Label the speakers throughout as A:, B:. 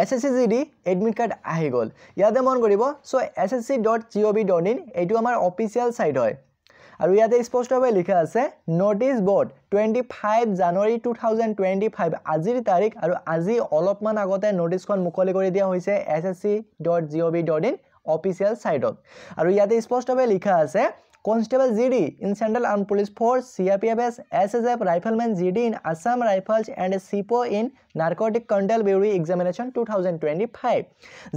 A: SSCGD admit card আহি গ'ল ইয়াতে মন কৰিব সো ssc.gov.in এইটো আমাৰ অফিচিয়েল সাইট হয় আৰু ইয়াতে স্পষ্টভাৱে লিখা আছে নোটিস বোৰ্ড 25 জানুৱাৰী 2025 আজিৰ তাৰিখ আৰু আজি অলপমান আগতে নোটিসখন মুকলি কৰি দিয়া হৈছে ssc.gov.in অফিচিয়েল সাইটত আৰু ইয়াতে স্পষ্টভাৱে লিখা আছে Constable GD in Central Armed Police Force, CRPF, SSF, Rifleman GD in Assam Rifles and SIPO in Narcotic Control Bureau Examination 2025.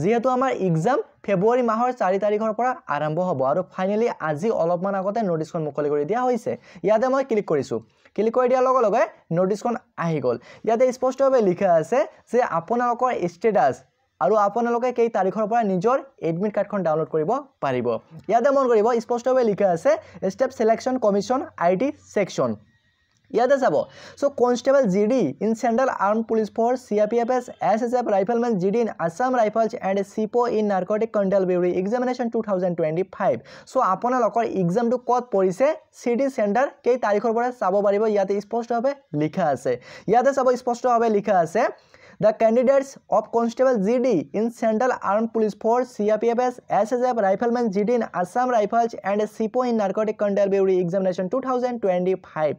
A: যেহেতু আমাৰ এক্সাম ফেব্ৰুৱাৰী মাহৰ 4 তাৰিখৰ পৰা আৰম্ভ হ'ব আৰু ফাইনালি আজি অলপমান আগতে নোটিসখন মুকলি কৰি দিয়া হৈছে ইয়াতে মই ক্লিক কৰিছো ক্লিক কৰি দিয়াৰ লগে লগে নোটিসখন আহি গ'ল ইয়াতে স্পষ্টভাৱে লিখা আছে যে আপোনালোকৰ ষ্টেটাস আৰু আপোনালোকে কেই তাৰিখৰ পৰা নিজৰ এডমিট কাৰ্ডখন ডাউনলোড কৰিব পাৰিব ইয়াতে মন কৰিব স্পষ্টভাৱে লিখা আছে step selection commission IT section ইয়াতে যাব so constable GD in central arm police force CRPF SSF rifleman GD in Assam rifles and sepoy in narcotic control bureau examination 2025 so আপোনালোকৰ এক্সামটো কত পৰিছে সিটি সেন্টাৰ কেই তাৰিখৰ পৰা চাব পাৰিব ইয়াতে স্পষ্টভাৱে লিখা আছে ইয়াতে চাব স্পষ্টভাৱে লিখা আছে The candidates of Constable GD in Central Armed Police Force, CRPF, SSF, Rifleman GD in Assam Rifles and SIPO in Narcotic Control Bureau Examination 2025.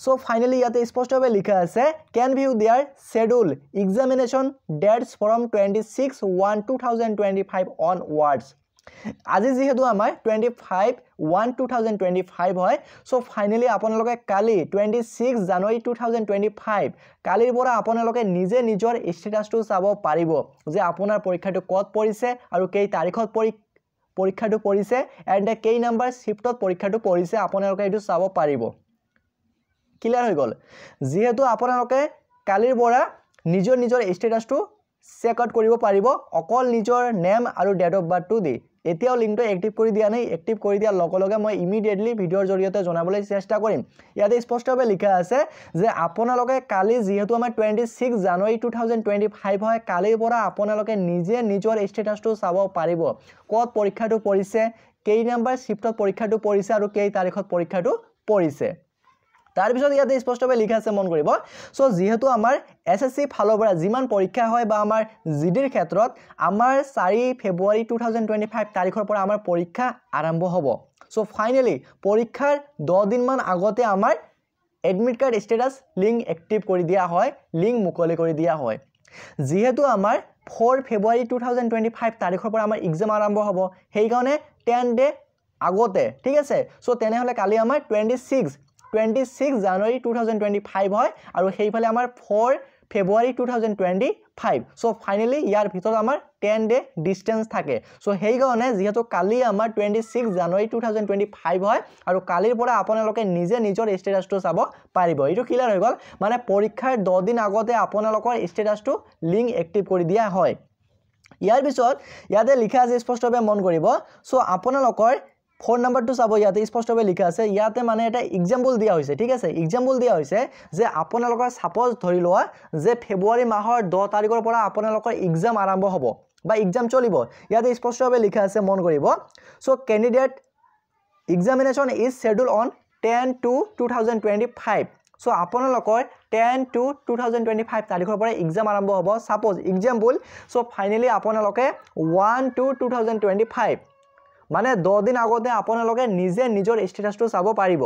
A: So finally, yate spostobhe likha ase can view their schedule examination dates from 26/1/2025 onwards. আজি যেহেতু আমাৰ 25/1/2025 হয় so finally আপোনালোকে কালি 26 জানুৱাৰী 2025 কালিৰ পৰা আপোনালোকে নিজে নিজৰ ষ্টেটাসটো চাব পাৰিব যে আপোনাৰ পৰীক্ষাটো কত পৰিছে আৰু কেই তাৰিখত পৰীক্ষাটো পৰিছে এণ্ড কেই নম্বৰ শিফটত পৰীক্ষাটো পৰিছে আপোনালোকে এটো চাব পাৰিব ক্লিয়াৰ হৈ গ'ল যেহেতু আপোনালোকে কালিৰ পৰা নিজৰ ষ্টেটাসটো চেক আউট কৰিব পাৰিব অকল নিজৰ নেম আৰু ডেট অফ বাৰ্থটো দি এতিয়াও লিংকটো এক্টিভ কৰি দিয়া নাই এক্টিভ কৰি দিয়া লগে লগে মই ইমিডিয়েটলি ভিডিওৰ জৰিয়তে জনাবলৈ চেষ্টা কৰিম ইয়াতে স্পষ্টভাৱে লিখা আছে যে আপোনালোকে কালি যেহেতু আমাৰ 26 জানুৱাৰী 2025 হয় কালিৰ পৰা আপোনালোকে নিজে নিজৰ ষ্টেটাসটো চাব পাৰিব কত পৰীক্ষাটো পৰিছে কেই নম্বৰ শিফটত পৰীক্ষাটো পৰিছে আৰু কেই তাৰিখত পৰীক্ষাটো পৰিছে তাৰ পিছত ইয়াতে স্পষ্টভাৱে লিখা আছে মন কৰিব সো যেহেতু আমাৰ এসএসসি ফালৰ পৰা যিমান পৰীক্ষা হয় বা আমাৰ জিডিৰ ক্ষেত্ৰত আমাৰ 4 ফেব্ৰুৱাৰী 2025 তাৰিখৰ পৰা আমাৰ পৰীক্ষা আৰম্ভ হ'ব সো ফাইনালি পৰীক্ষাৰ 10 দিন মান আগতে আমাৰ এডমিট কাৰ্ড ষ্টেটাস লিংক এক্টিভ কৰি দিয়া হয় লিংক মুকলি কৰি দিয়া হয় যেহেতু আমাৰ 4 ফেব্ৰুৱাৰী 2025 তাৰিখৰ পৰা আমাৰ এক্সাম আৰম্ভ হ'ব সেই কাৰণে 10 ডে আগতে ঠিক আছে সো তেনেহলে কালি আমাৰ 26 জানুৱাৰী 2025 হয় আৰু সেইফালে আমাৰ 4 ফেব্ৰুৱাৰী 2025 সো ফাইনালি ইয়াৰ ভিতৰত আমাৰ 10 ডে ডিসটেন্স থাকে সো সেই কাৰণে যেহেতু কালি আমাৰ 26 জানুৱাৰী 2025 হয় আৰু কালিৰ পৰা আপোনালোকে নিজে নিজৰ ষ্টেটাসটো চাব পাৰিব এইটো ক্লিয়াৰ হৈ গ'ল মানে পৰীক্ষাৰ 10 দিন আগতে আপোনালোকৰ ষ্টেটাসটো লিংক এক্টিভ কৰি দিয়া হয় ইয়াৰ পিছত ইয়াতে লিখা আছে স্পষ্টভাৱে মন কৰিব সো আপোনালোকৰ ফোন নাম্বাৰটো চাব ইয়াতে স্পষ্টভাৱে লিখা আছে ইয়াতে মানে এটা এক্সাম্পল দিয়া হৈছে ঠিক আছে এক্সাম্পল দিয়া হৈছে যে আপোনালোকৰ সাপোজ ধৰি লোৱা যে ফেব্ৰুৱাৰী মাহৰ 10 তাৰিখৰ পৰা আপোনালোকৰ এক্সাম আৰম্ভ হ'ব বা এক্সাম চলিব ইয়াতে স্পষ্টভাৱে লিখা আছে মন কৰিব so candidate examination is schedule on 10/2/2025 so আপোনালোকৰ 10/2/2025 তাৰিখৰ পৰা এক্সাম আৰম্ভ হ'ব সাপোজ এক্সাম্পল সো ফাইনালি আপোনালোকে 1/2/2025 মানে 10 দিন আগতে আপোনালোকে নিজে নিজৰ ষ্টেটাসটো চাব পাৰিব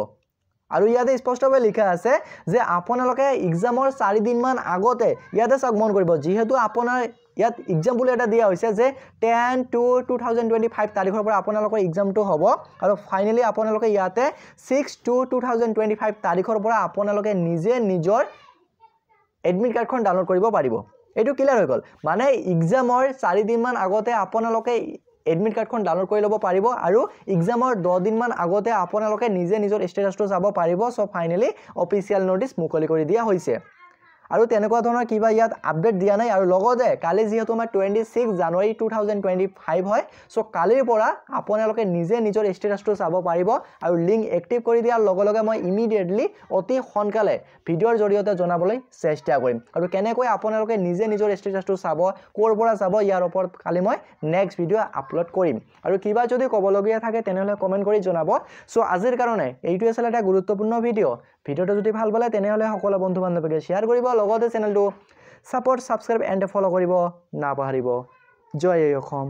A: আৰু ইয়াতে স্পষ্টভাৱে লিখা আছে যে আপোনালোকে এক্সামৰ 4 দিন মান আগতে ইয়াতে চাক মন কৰিব যেহেতু আপোনাৰ ইয়াত এক্সাম্পল এটা দিয়া হৈছে যে 10/2/2025 তাৰিখৰ পৰা আপোনালোকৰ এক্সামটো হ'ব আৰু ফাইনালি আপোনালোকে ইয়াতে 6/2/2025 তাৰিখৰ পৰা আপোনালোকে নিজে নিজৰ এডমিট কাৰ্ডখন ডাউনলোড কৰিব পাৰিব এইটো ক্লিয়াৰ হৈ গ'ল মানে এক্সামৰ 4 দিন মান আগতে আপোনালোকে এডমিট কাৰ্ডখন ডাউনলোড কৰি ল'ব পাৰিব আৰু এক্সামৰ 10 দিন মান আগতে আপোনালোকে নিজে নিজৰ ষ্টেটাসটো চাব পাৰিব সো ফাইনালি অফিচিয়েল নোটিস মুকলি কৰি দিয়া হৈছে আৰু তেনেকুৱা ধৰণৰ কিবা ইয়াত আপডেট দিয়া নাই আৰু লগতে কালি যেহেতু আমাৰ 26 জানুৱাৰী 2025 হয় সো কালিৰ পৰা আপোনালোকে নিজে নিজৰ ষ্টেটাসটো চাব পাৰিব আৰু লিংক এক্টিভ কৰি দিয়াৰ লগে লগে মই ইমিডিয়েটলি অতি সোনকালে ভিডিওৰ জৰিয়তে জনাবলৈ চেষ্টা কৰিম আৰু কেনেকৈ আপোনালোকে নিজে নিজৰ ষ্টেটাসটো চাব কোৰ পৰা চাব ইয়াৰ ওপৰত কালি মই নেক্সট ভিডিও আপলোড কৰিম আৰু কিবা যদি ক'বলগীয়া থাকে তেনেহলে কমেন্ট কৰি জনাব সো আজিৰ কাৰণে এইটো আছিল এটা গুৰুত্বপূৰ্ণ ভিডিওটো যদি ভাল পালে তেনেহলে সকলো বন্ধু বান্ধৱীক শেয়াৰ কৰিব লগতে চেনেলটো ছাপোৰ্ট ছাবস্ক্ৰাইব এণ্ড ফ'ল' কৰিব নাপাহৰিব। জয় অসম।